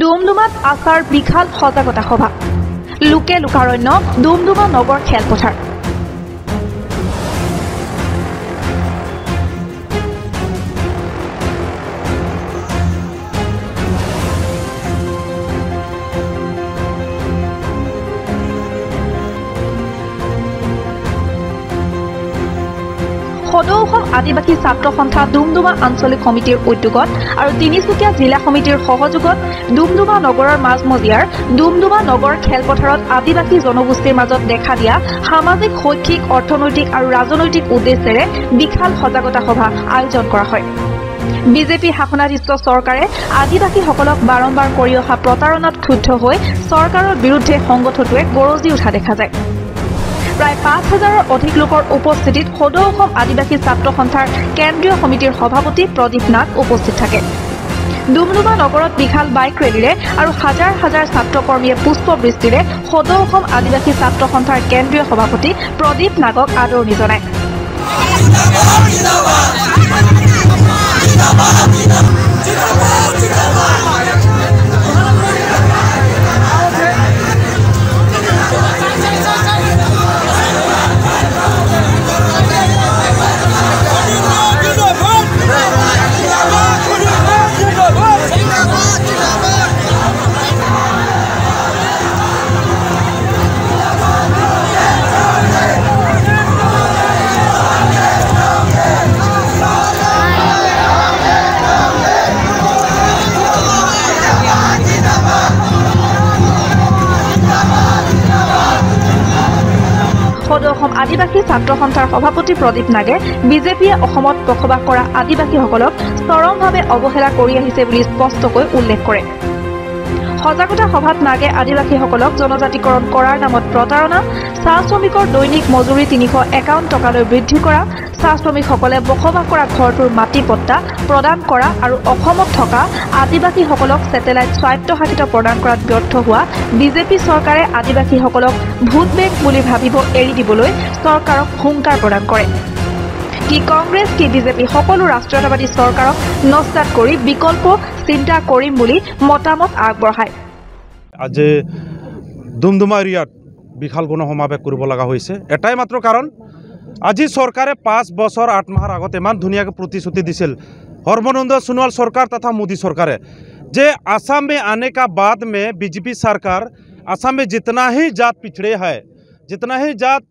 ডুমডুমাত আচাৰ বিশাল সজাগতা সভা লোকে লোকাৰণ্য ডুমডুমা নগৰ খেলপথাৰ সদৌ অসম আদিবাসী ছাত্ৰ সন্থা ডুমডুমা আঞ্চলিক সমিতিৰ উদ্যোগত আৰু তিনিচুকীয়া জিলা সমিতিৰ সহযোগত ডুমডুমা নগৰৰ মাজমজিয়াৰ ডুমডুমা নগৰ খেলপথাৰত আদিবাসী জনগোষ্ঠীৰ মাজত দেখা দিয়া সামাজিক শৈক্ষিক অৰ্থনৈতিক আৰু ৰাজনৈতিক উদ্দেশ্যেৰে বিশাল সজাগতা সভা আয়োজন কৰা হয়। বিজেপি শাসনাধীষ্ঠ চৰকাৰে আদিবাসীসকলক বাৰম্বাৰ কৰি অহা প্ৰতাৰণাত ক্ষুব্ধ হৈ চৰকাৰৰ বিৰুদ্ধে সংগঠনটোৱে গৰজি উঠা দেখা যায়। প্ৰায় ৫,০০০ৰ অধিক লোকৰ উপস্থিতিত সদৌ অসম আদিবাসী ছাত্ৰ সন্থাৰ কেন্দ্ৰীয় সমিতিৰ সভাপতি প্ৰদীপ নাগ উপস্থিত থাকে। ডুমডুমা নগৰত বিশাল বাইক ৰেলীৰে আৰু হাজাৰ হাজাৰ ছাত্ৰকৰ্মীয়ে পুষ্পবৃষ্টিৰে সদৌ অসম আদিবাসী ছাত্ৰ সন্থাৰ কেন্দ্ৰীয় সভাপতি প্ৰদীপ নাগক আদৰণি জনায়। সদৌ অসম আদিবাসী ছাত্ৰ সন্থাৰ সভাপতি প্ৰদীপ নাগে বিজেপিয়ে অসমত বসবাস কৰা আদিবাসীসকলক চৰমভাৱে অৱহেলা কৰি আহিছে বুলি স্পষ্টকৈ উল্লেখ কৰে। সজাগতা সভাত নাগে আদিবাসীসকলক জনজাতিকৰণ কৰাৰ নামত প্ৰতাৰণা, চাহ শ্ৰমিকৰ দৈনিক মজুৰি ৩৫১ টকালৈ বৃদ্ধি কৰা, চাহ শ্ৰমিকসকলে বসবাস কৰা ঘৰটোৰ মাটি পট্টা প্ৰদান কৰা আৰু অসমত থকা আদিবাসীসকলক ছেটেলাইট স্বায়ত্তশাসিত প্ৰদান কৰাত ব্যৰ্থ হোৱা বিজেপি চৰকাৰে আদিবাসীসকলক ভোট বেংক বুলি ভাবিব এৰি দিবলৈ চৰকাৰক হুংকাৰ প্ৰদান কৰে। কি কংগ্ৰেছ কি বিজেপি সকলো ৰাষ্ট্ৰীয়তাবাদী চৰকাৰক নস্যাৎ কৰি বিকল্প চিন্তা কৰিম বুলি মতামত আগবঢ়ায়। আজি ডুমডুমা এৰিয়াত বিশাল গণসমাৱেশ কৰিব লগা হৈছে এটাই মাত্ৰ কাৰণ, আজি চৰকাৰে 5 বছৰ 8 মাহৰ আগত ইমান ধুনীয়াকৈ প্ৰতিশ্ৰুতি দিছিল সৰ্বানন্দ সোণোৱাল চৰকাৰ তথা মোদী চৰকাৰে যে आसाम में आने का बाद में बीजेपी सरकार आसाम में जितना ही जात पिछड़े है, जितना ही जात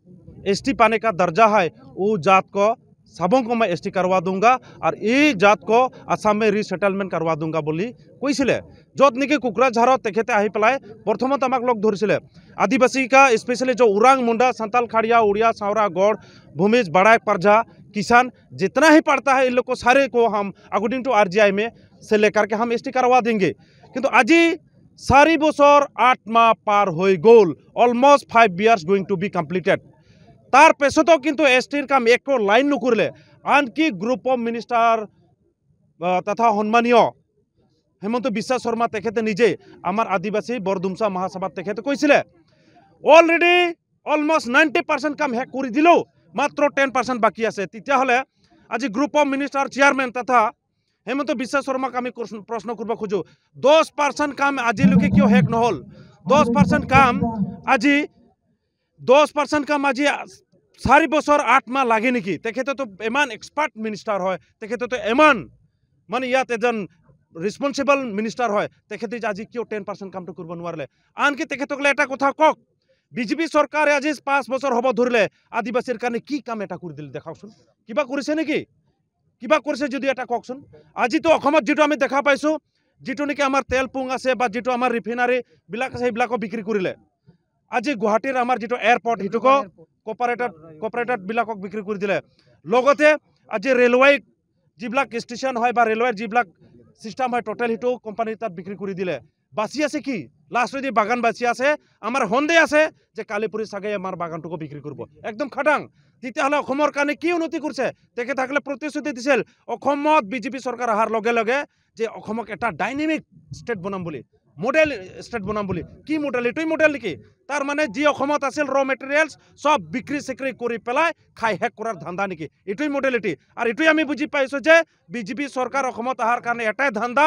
एसटी पाने का दर्जा है, वो जात को सबों को मैं एसटी करवा दूंगा और ये जात को आसाम में रिसेटलमेंट करवा दूंगा बोली কৈছিলে। য'ত নেকি কোকৰাঝাৰত তেখেতে আহি পেলাই প্ৰথমত আমাক লগ ধৰিছিলে आदिवासी का स्पेशली जो उरांग मुंडा संताल खाड़िया उड़िया सावरा गौड़ भूमिज बड़ाई प्रजा किसान जितना ही पड़ता है इन लोग को सारे को हम अकॉर्डिंग टू RGI में से लेकर के हम एसटी करवा देंगे। किंतु আজি 4 বছৰ 8 মাহ পাৰ হৈ গ'ল, অলমোस्ट 5 years going to be completed। তার পেছতো কিন্তু এসটির কাম একো লাইন নকৰিলে। আনকি গ্ৰুপ অফ মিনিষ্টাৰ তথা সন্মানীয় হেমন্ত বিশ্ব শৰ্মা তেখেতে নিজে আমাৰ আদিবাসী বৰডুমচা মহাসভাত তেখেতে কৈছিলে অলৰেডি অলমোষ্ট 90% কাম শেষ কৰি দিলেও মাত্ৰ 10% বাকি আছে। তেতিয়াহ'লে আজি গ্ৰুপ অফ মিনিষ্টাৰ চেয়াৰমেন তথা হেমন্ত বিশ্ব শৰ্মাক আমি প্ৰশ্ন কৰিব খোজো 10% কাম আজিলৈকে কিয় শেষ নহ'ল? 10% কাম আজি 10% কাম আজি 4 বছৰ 8 মাহ লাগে নেকি? তেখেতেতো ইমান এক্সপাৰ্ট মিনিষ্টাৰ হয়, তেখেতেতো ইমান মানে ইয়াত এজন ৰেসপন্সিবল মিনিষ্টাৰ হয়, তেখেতে আজি কিয় 10% কামটো কৰিব নোৱাৰিলে? আনকি তেখেতসকলে এটা কথা কওক, বিজেপি চৰকাৰে আজি 5 বছৰ হ'ব ধৰিলে আদিবাসীৰ কাৰণে কি কাম এটা কৰি দিলে দেখাওকচোন। কিবা কৰিছে নেকি? কিবা কৰিছে যদি এটা কওকচোন। আজিতো অসমত যেটো আমি দেখা পাইছো, যেটো নেকি আমাৰ তেল পুং আছে বা যেটো আমাৰ ৰিফাইনাৰী বিলাক আছে সেইবিলাকো বিক্ৰী কৰিলে। আজি গুৱাহাটীৰ আমাৰ যেটো এয়াৰপোৰ্ট হিটোকো কৰ্পোৰেটৰ বিলাকক বিক্ৰী কৰি দিলে। লগতে আজি ৰেলৱে যিবিলাক ষ্টেচন হয় বা ৰেলৱেৰ যিবিলাক সিস্টেম হয় টোটাল হিটো কোম্পানী তাত বিক্ৰী কৰি দিলে। বাছি আছে কি? লাষ্ট যদি বাগান বাছি আছে, আমাৰ সন্দেহ আছে যে কালিপুৰি চাগে আমাৰ বাগানটোকো বিক্ৰী কৰিব একদম খাটাং। তেতিয়াহ'লে অসমৰ কাৰণে কি উন্নতি কৰিছে? তেখেতসকলে প্ৰতিশ্ৰুতি দিছিল অসমত বিজেপি চৰকাৰ অহাৰ লগে লগে যে অসমক এটা ডাইনামিক ষ্টেট বনাম বুলি, মডেল স্টেট বনাম বুলি। কি মডেল? এটাই মডেল নেকি? তার মানে যি অসমত আছিল র মেটেরিয়ালস সব বিক্রি সিক্রি করে পেলাই খাই শেষ করার ধান্দা নেকি? এটাই মডেলিটি। আর এটাই আমি বুঝি পাইছো যে বিজেপি সরকার অসমত আহার কারণে এটাই ধান্দা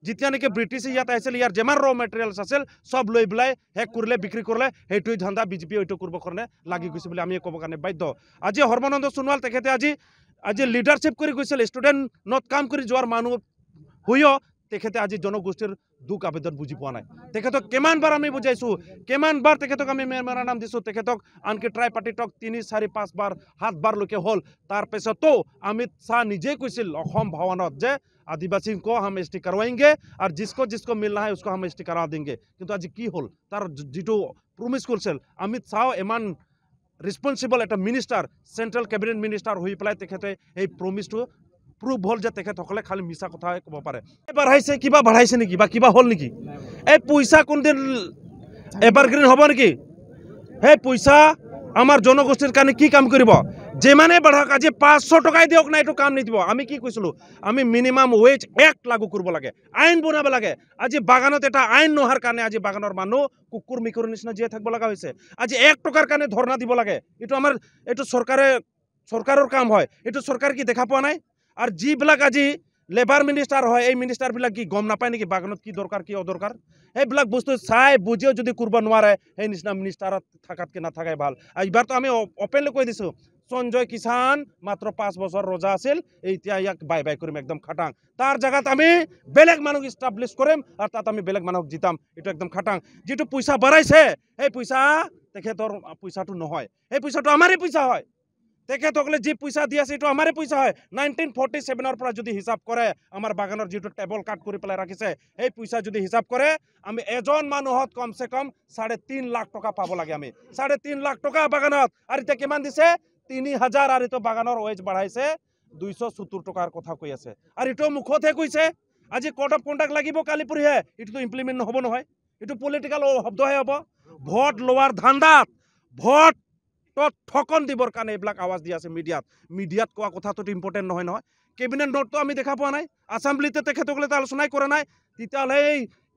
যেতিয়া নেকি ব্ৰিটিছে ইয়াত আহিছিল ইয়াৰ যিমান ৰ মেটেৰিয়েলছ আছিল সব লৈ পেলাই শেষ কৰিলে বিক্ৰী কৰিলে সেইটোৱে ধান্দা বিজেপিয়ে এইটো কৰিবৰ কাৰণে লাগি গৈছে বুলি আমি ক'ব কাৰণে বাধ্য আজি সৰ্বানন্দ সোণোৱাল তেখেতে আজি লিডাৰশ্বিপ কৰি গৈছিল ষ্টুডেণ্টত কাম কৰি যোৱাৰ মানুহ হৈও তেখেতে আজি জনগোষ্ঠীৰ দুখ আবেদন বুজি পোৱা নাই তেখেতক কিমানবাৰ আমি বুজাইছোঁ কিমানবাৰ তেখেতক আমি মেমৰাণ্ডাম দিছোঁ তেখেতক আনকি ট্ৰাই পাৰ্টিটক 3, 4, 5 বাৰ 7 বাৰলৈকে হ'ল তাৰপিছতো অমিত শ্বাহ নিজে কৈছিল অসম ভৱনত যে आदिवासी को हम एसटी करवाएंगे और जिसको जिसको मिलना है उसको हम एसटी करा देंगे किंतु आज की हल तार जो प्रमिस करছিল अमित शाह इमान रिस्पन्सिबल एट मिनिस्टार सेंट्रल कैबिनेट मिनिस्टार हो पे तेखते प्रमिस तो प्रूफ हल जे तेखतসকলে खाली मिसा कथा कब पारे बढ़ाइছে किबा बढ़ाइছে नेকি बा किबा हल नेकी पैसा कोन दिन एभारग्रीन हब नेकी पैसा आमार जनगोष्ठीर कारण की काम करिब जेमाने बढ़ाक आज 500 टकाय दियक ना एटु काम निदिब आमी की কৈছিলো आमी मिनिमाम वेज एक्ट लागू करब लागे आईन बनाब लागे आज बागानत एटा आईन नोहार कारण आज बागानर मानु कुकुर मिकुर निचिना जिया थाकब लागा होइसे आज 1 टकार कारण धरना दिब लागे एटु आमार एटु सरकारेर काम হয় एटु सरकार की देखा पा नाई और जिबिलाक आज लेबार मिनिस्टार है मिनिस्टार बिलाक की गम नापाय नेকি बागानत की दरकार की अदरकार এইবিলাক বস্তু চাই বুঝিও যদি করব নোৱাৰে এই নিচিনা মিনিষ্টাৰত থাকাতকে নাথাকাই ভাল এইবাৰ তো আমি ওপেনলি কৈ দিছো সঞ্জয় কিষাণ মাত্ৰ 5 বছৰ ৰোজা আছিল এতিয়া ইয়াক বাই বাই কৰিম একদম খাটাং তাৰ জায়গাত আমি বেলেগ মানুহ ইস্টাবলিশ কৰিম আৰু তাত আমি বেলেগ মানুহক জিতাম এটো একদম খাটাং যেটো পইচা বাঢ়াইছে এই পইচা তেখেতৰ পইচাটো নহয় এই পইচাটো আমাৰে পইচা হয় তেখেতসকলে যি পইচা দি আছে এটো আমাৰে পইচা হয় 1947 পৰা যদি হিসাব কৰে আমাৰ বাগানৰ যেটো টেবল কাট কৰি পেলাই ৰাখিছে এই পইচা যদি হিসাব কৰে আমি এজন মানুহত কমসে কম 3.5 লাখ টকা পাব লাগে আমি 3.5 লাখ টকা বাগানত আৰু এটা কিমান দিছে 3000 আৰু এটো বাগানৰ ওয়েজ বাঢ়াইছে 270 টকাৰ কথা কৈ আছে আৰু এটো মুখতে কৈছে আজি কোড অফ কন্ডাক্ট লাগিব কালিপুৰিহে এটো ইমপ্লিমেন্ট নহব নহয় এটো পলিটিক্যাল শব্দহে হ'ব ভোট লোৱাৰ ধান্দাত ভোট तो ठकन दिबर कारण এইবিলাক आवाज दी আছে মিডিয়াত কোৱা কথাটো ইম্পৰ্টেন্ট নহয় নহয় কেবিনেট নোট তো আমি দেখা পোৱা নাই আসামব্লিতে তেখেতসকলে আলোচনাই কৰা নাই তেতিয়াহলে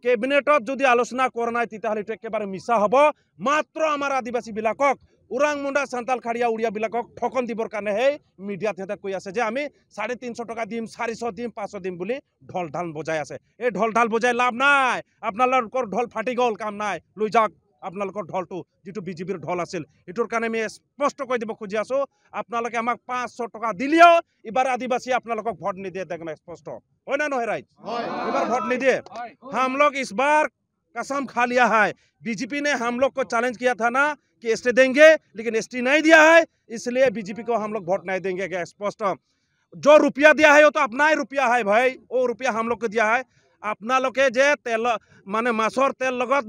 কেবিনেটত যদি আলোচনা কৰা নাই তেতিয়াহলে এটো একেবাৰে মিছা হ'ব মাত্ৰ আমাৰ আদিবাসী বিলাকক উৰাং মুণ্ডা সান্তাল খাড়িয়া উড়িয়া বিলাকক ঠকন দিবৰ কাৰণে মিডিয়াত হেতে কৈ আছে যে আমি 350 টকা দিম 400 দিম 500 দিম বুলি ঢল ঢাল বজাই আছে এই ঢল ঢাল বজাই লাভ নাই আপোনালোকৰ ঢল ফাটি গল কাম নাই লৈ যাওক আপোনালোকৰ ঢলটো যেটো বিজেপিৰ ঢল আছিল এটোৰ কাৰণে আমি স্পষ্ট কৈ দিব খুজি আছো আপোনালোকে আমাক 500 টকা দিলিও এবাৰ আদিবাসী আপোনালোকক ভোট নিদিয়ে দেখম স্পষ্ট হয় না নহয় ৰাইট এবাৰ ভোট নিদিয়ে हम लोग इस बार कसम खा लिया है बीजेपी ने हम लोग को चैलेंज किया था ना कि एसटी देंगे लेकिन एसटी नहीं दिया है इसलिए बीजेपी को हम लोग वोट नहीं देंगे क्या स्पष्ट जो रुपया दिया है वो तो अपना ही रुपया है भाई वो रुपया हम लोग को दिया है আপোনালোকে যে তেল মানে মাছৰ তেল লগত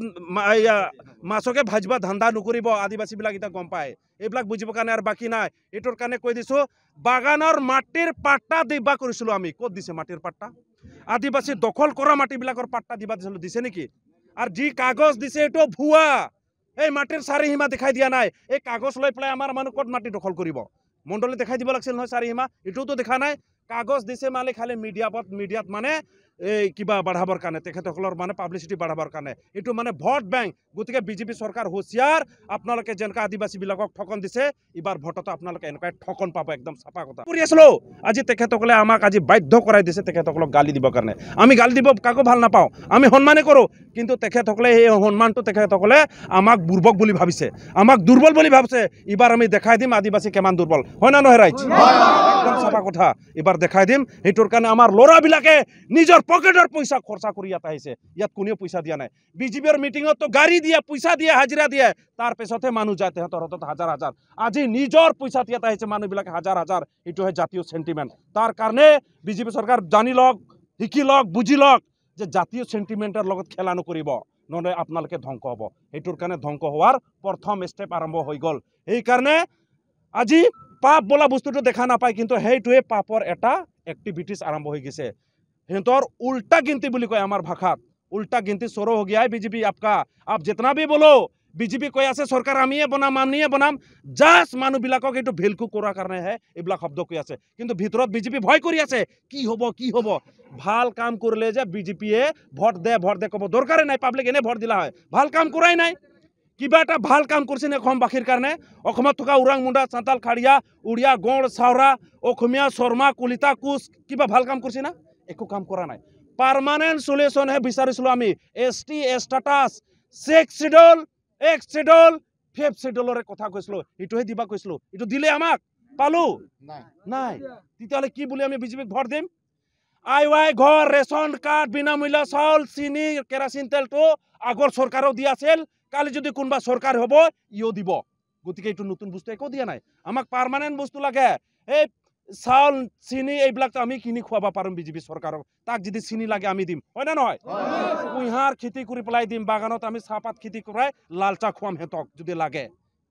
মাছকে ভাজবা ধান্দা নকৰিব আদিবাসী বিলাক এটা গম পায় এইবিলাক বুজিব কাৰণে আৰু বাকি নাই এটোৰ কাৰণে কৈ দিছো বাগানৰ মাটিৰ পাট্টা দিবা কৰিছিলো আমি ক'ত দিছে মাটিৰ পাট্টা আদিবাসী দখল কৰা মাটি বিলাকৰ পাট্টা দিবা দিছে নেকি আৰু যি কাগজ দিছে এটো ভুয়া এই মাটিৰ চাৰিসীমা দেখাই দিয়া নাই এই কাগজ লৈ পেলাই আমাৰ মানুহ ক'ত মাটি দখল কৰিব মণ্ডলে দেখাই দিব লাগিছিল নহয় চাৰিসীমা এটোতো দেখা নাই কাগজ দিছে মানে খালি মিডিয়াত মানে কিবা বাঢ়াবৰ কাৰণে তেখেতসকলৰ মানে পাব্লিচিটি বাঢ়াবৰ কাৰণে এটো মানে ভোট বেংক গতিকে বিজেপি সৰকাৰ হুঁশিয়াৰ আপোনালোকে যেনকা আদিবাসী বিলাকক ঠকন দিছে এবাৰ ভোটত আপোনালোকে এনেকৈ ঠকন পাব একদম সাফা কথা কৰি আসলো আজি তেখেতসকলে আমাক আজি বাধ্য কৰাই দিছে তেখেতসকলক গালি দিবৰ কাৰণে আমি গালি দিব কাকো ভাল নাপাও আমি সন্মানে কৰো কিন্তু তেখেতসকলে এই সন্মানটো তেখেতসকলে আমাক বুৰ্বক বুলি ভাবিছে আমাক দুৰ্বল বুলি ভাবিছে এবাৰ আমি দেখাই দিম আদিবাসী কেমান দুৰ্বল হয় না নহয় ৰাইট একদম সাফা কথা এবাৰ দেখাই দিম এইটোৰ কাৰণে আমাৰ ল'ৰাবিলাকে নিজৰ পকেটৰ পইচা খৰচা কৰি ইয়াত আহিছে ইয়াত কোনেও পইচা দিয়া নাই বিজেপিৰ মিটিঙত তো গাড়ী দিয়ে পইচা দিয়ে হাজিৰা দিয়ে তাৰ পিছতে মানুহ যায় তেহেতৰ হাতত হাজাৰ হাজাৰ আজি নিজৰ পইচা ইয়াত আহিছে মানুহবিলাকে হাজাৰ হাজাৰ এইটো হয় জাতীয় সেন্টিমেন্ট তাৰ কাৰণে বিজেপি সৰকাৰ জানি লওক শিকি লওক বুজি লওক যে জাতীয় সেন্টিমেন্টৰ লগত খেলা নকৰিব নহলে আপোনালোকে ধ্বংস হ'ব এইটোৰ কাৰণে ধ্বংস হোৱাৰ প্ৰথম স্টেপ আৰম্ভ হৈ গল এই কাৰণে আজি পাপ বোলা বস্তুটো দেখা নাপায় কিন্তু সেইটোৱে পাপৰ এটা এক্টিভিটিজ আৰম্ভ হৈ গৈছে हिंदोर उल्टा गिनती बोली कोई हमार भाषा उल्टा गिनती शुरू हो गया है बीजेपी आपका आप जितना भी बोलो बीजेपी कोई आसे सरकार आमिए बनाम जास मानु बिलाকক एटु भेलकु कोरा करने है एबिला शब्द कोई आसे किंतु भितरत बीजेपी भय करि आसे की होबो ভাল কাম করলে যে বিজেপিয়ে ভোট দে কব দরকারে নাই পাবলিক এনে ভোট দিলা হয় ভাল কাম করাই নাই কিবা এটা ভাল কাম করছে নে অসমবাসীৰ কাৰণে অসমত থকা উৰাং মুণ্ডা সাঁতাল খাড়িয়া উড়িয়া গড় চাওৰা অসমীয়া শৰ্মা কলিতা কোচ কিবা ভাল কাম কৰছে না একো কাম কৰা নাই পাৰ্মানেণ্ট সলিউশ্যনহে বিচাৰিছিলোঁ আমি ST ষ্টেটাছ 6 শিডিউল 5 শিডিউলৰে কথা কৈছিলোঁ এইটোহে দিবা কৈছিলোঁ এইটো দিলে আমাক পালো নাই তেতিয়াহ'লে কি বুলি আমি বিজেপিক ভোট দিম আই ঘৰ ৰেচন কাৰ্ড বিনামূল্য চাউল চিনি কেৰাচিন তেলটো আগৰ চৰকাৰেও দি আছিল কালি যদি কোনোবা চৰকাৰ হ'ব ইও দিব গতিকে এইটো নতুন বস্তু একো দিয়া নাই আমাক পাৰ্মানেণ্ট বস্তু লাগে এই চাউল চিনি এইবিলাক আমি কিনি খুৱাব পাৰোঁ বিজেপি চৰকাৰক তাক যদি চিনি লাগে আমি দিম হয় না নহয় কুঁহিয়াৰ খেতি কৰি পেলাই দিম বাগানত আমি চাহপাত খেতি কৰাই লাল চাহ খুৱাম সিহঁতক যদি লাগে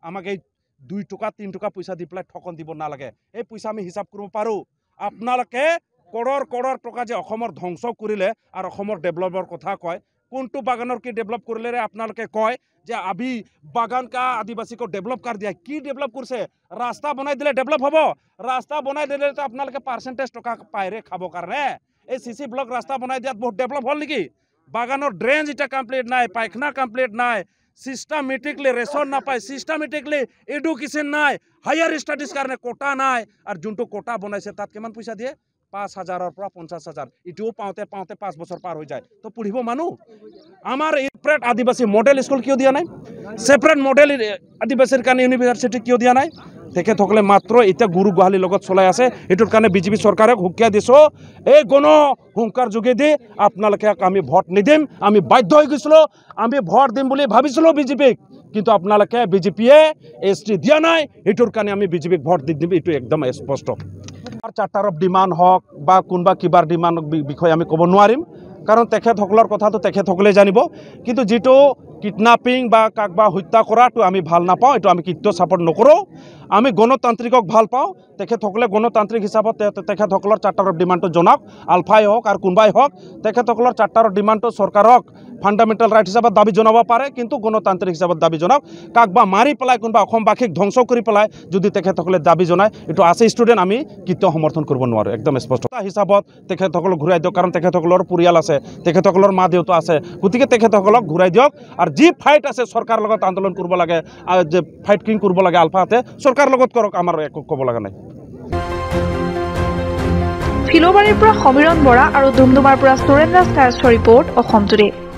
আমাক এই 2 টকা 3 টকা পইচা দি পেলাই ঠকন দিব নালাগে এই পইচা আমি হিচাপ কৰিব পাৰোঁ আপোনালোকে কৰড় টকা যে অসমৰ ধ্বংস কৰিলে আৰু অসমৰ ডেভেলপৰ কথা কয় কোনটো বাগানৰ কি ডেভেলপ কৰিলে আপোনালোকে কয় যে আবি বাগান কা আদিবাসী কো ডেভেলপ कर दिया কি ডেভেলপ কৰিছে ৰাস্তা বনাই দিলে ডেভেলপ হ'ব ৰাস্তা বনাই দিলে তো আপোনালোকে পাৰ্চেন্টেজ টকা পাইৰে খাব কাৰণে এই সিসি ব্লক ৰাস্তা বনাই দিয়াত বহুত ডেভেলপ হ'ল নেকি বাগানৰ ড্ৰেইন এটা কমপ্লিট নাই পায়খানা কমপ্লিট নাই সিস্টেমেটিকলি রেশন না পায় সিস্টেমেটিকলি এডুকেশন নাই হায়ার স্টাডিজ কারণে কোটা নাই আর যোনটো কোটা বনাইছে তাত কিমান পয়সা দিয়ে 5,000 পৰা 50,000 ইটোও পাওঁতে 5 বছৰ পাৰ হৈ যায় তো পঢ়িব মানুহ আমাৰ সেপাৰেট আদিবাসী মডেল স্কুল কিয় দিয়া নাই সেপাৰেট মডেল আদিবাসীৰ কাৰণে ইউনিভাৰ্চিটি কিয় দিয়া নাই তেখেতসকলে মাত্ৰ এতিয়া গুৰু গুহালিৰ লগত চলাই আছে এটোৰ কাৰণে বিজেপি চৰকাৰে হুকিয়া দিছো এই গণ হুংকাৰ যোগেদি আপোনালোকে আমি ভোট নিদিম আমি বাধ্য হৈ গৈছিলো আমি ভোট দিম বুলি ভাবিছিলো বিজেপিক কিন্তু আপোনালোকে বিজেপিয়ে ST দিয়া নাই এটোৰ কাৰণে আমি বিজেপিক ভোট দিম এটো একদম স্পষ্ট আর চার্টার অফ ডিমান্ড হক বা কোনবা কিবার ডিমান্ড বিষয় আমি কব নোৱাৰিম কাৰণ তেখেতসকলৰ কথাটো তেখেতসকলে জানিব কিন্তু যেটো কিডন্যাপিং বা কাকবা হত্যা কৰাটো আমি ভাল নাপাওঁ এটো আমি কিটো সাপোৰ্ট নকৰো আমি গণতান্ত্ৰিকক ভাল পাওঁ তেখেতসকলে গণতান্ত্ৰিক হিচাপত তেখেতসকলৰ চাৰ্টাৰ অফ ডিমান্ডটো জনাওক আলফাই হওক আৰু কোনবাই হওক তেখেতসকলৰ চাৰ্টাৰ অফ ডিমান্ডটো চৰকাৰক ফান্ডামেন্টাল ৰাইট হিচাপত দাবী জনাব পাৰে কিন্তু গণতান্ত্ৰিক হিচাপত দাবী জনাওক কাকবা মাৰি পেলাই কোনবা অসমবাসীক ধ্বংস কৰি পেলাই যদি তেখেতসকলে দাবী জনায় এটো আছে ষ্টুডেন্ট আমি কিটো সমৰ্থন কৰিব নোৱাৰো একদম স্পষ্ট হিচাপত তেখেতসকলক ঘূৰাই দিয়ক কাৰণ তেখেতসকলৰ পৰিয়াল আছে তেখেতসকলৰ মা দেউতা আছে গতিকে তেখেতসকলক ঘূৰাই দিয়ক আৰু যি ফাইট আছে চৰকাৰৰ লগত আন্দোলন কৰিব লাগে যে ফাইট কিং কৰিব লাগে আলফাতে চৰকাৰৰ লগত কৰক আমাৰ একো ক'ব লগা নাই ফিলবাৰীৰ পৰা সমীৰণ বৰা আৰু ডুমডুমাৰ পৰা সুৰেন্দ্ৰ স্কায়াৰ্ছৰ ৰিপৰ্ট অসম টুডে।